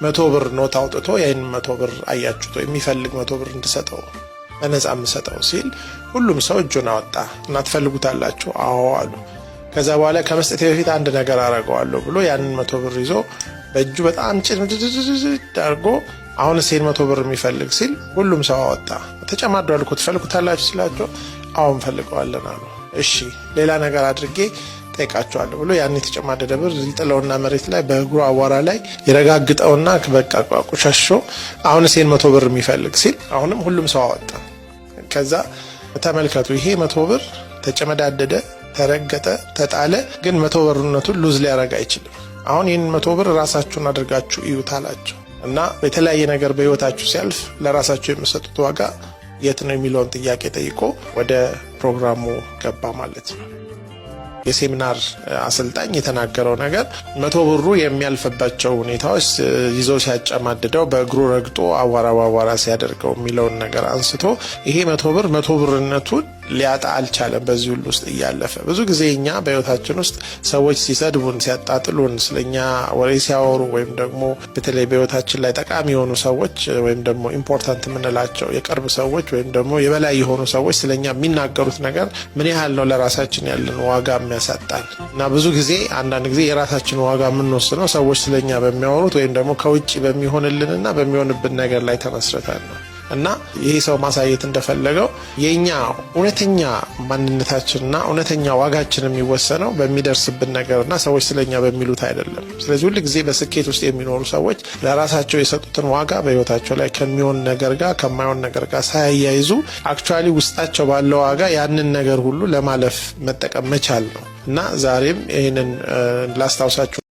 100 ብር ኖት አውጥቶ ያን 100 ብር አያችሁት የሚፈልግ 100 ብር እንድሰጠው በነፃ የምሰጠው ሲል ሁሉም ሰው እጁን አወጣ እና ትፈልጉታላችሁ አዎ አሉ። ከዛ በኋላ ከመስጠቴ በፊት አንድ ነገር አረጋዋለሁ ብሎ ያንን 100 ብር ይዞ በእጁ በጣም ጭንድድድ አድርጎ አሁን እሴን 100 ብር የሚፈልግ ሲል ሁሉም ሰው አወጣ። ተጨማዷል እኮ ትፈልጉታላችሁ ሲላቸው አዎ እንፈልገዋለን አሉ። እሺ ሌላ ነገር አድርጌ ጠይቃቸዋለሁ ብሎ ያን የተጨማደደ ብር ይጥለውና መሬት ላይ በእግሩ አዋራ ላይ ይረጋግጠውና በቃ ቆሻሾ አሁን እሴን 100 ብር የሚፈልግ ሲል አሁንም ሁሉም ሰው አወጣ። ከዛ ተመልከቱ ይሄ 100 ብር ተጨመዳደደ፣ ተረገጠ፣ ተጣለ፣ ግን 100 ብርነቱን ሉዝ ሊያረጋ አይችልም። አሁን ይህን 100 ብር ራሳችሁን አድርጋችሁ እዩት አላቸው እና የተለያየ ነገር በህይወታችሁ ሲያልፍ ለራሳችሁ የምትሰጡት ዋጋ የት ነው የሚለውን ጥያቄ ጠይቆ ወደ ፕሮግራሙ ገባ ማለት ነው። የሴሚናር አሰልጣኝ የተናገረው ነገር 100 ብሩ የሚያልፍባቸው ሁኔታዎች ይዞ ሲያጨማድደው በእግሩ ረግጦ አዋራ ሲያደርገው የሚለውን ነገር አንስቶ ይሄ 100 ብር 100 ብርነቱን ሊያጣ አልቻለም። በዚህ ሁሉ ውስጥ እያለፈ ብዙ ጊዜ እኛ በህይወታችን ውስጥ ሰዎች ሲሰድቡን፣ ሲያጣጥሉን፣ ስለኛ ወሬ ሲያወሩ ወይም ደግሞ በተለይ በህይወታችን ላይ ጠቃሚ የሆኑ ሰዎች ወይም ደግሞ ኢምፖርታንት የምንላቸው የቅርብ ሰዎች ወይም ደግሞ የበላይ የሆኑ ሰዎች ስለኛ የሚናገሩት ነገር ምን ያህል ነው ለራሳችን ያለን ዋጋ የሚያሳጣን እና ብዙ ጊዜ አንዳንድ ጊዜ የራሳችን ዋጋ የምንወስነው ሰዎች ስለኛ በሚያወሩት ወይም ደግሞ ከውጭ በሚሆንልንና በሚሆንብን ነገር ላይ ተመስርተን ነው። እና ይሄ ሰው ማሳየት እንደፈለገው የኛ እውነተኛ ማንነታችንና እውነተኛ ዋጋችን የሚወሰነው በሚደርስብን ነገርና ሰዎች ስለኛ በሚሉት አይደለም። ስለዚህ ሁሉ ጊዜ በስኬት ውስጥ የሚኖሩ ሰዎች ለራሳቸው የሰጡትን ዋጋ በህይወታቸው ላይ ከሚሆን ነገር ጋር ከማይሆን ነገር ጋር ሳያያይዙ አክቹአሊ ውስጣቸው ባለው ዋጋ ያንን ነገር ሁሉ ለማለፍ መጠቀም መቻል ነው። እና ዛሬም ይሄንን ላስታውሳችሁ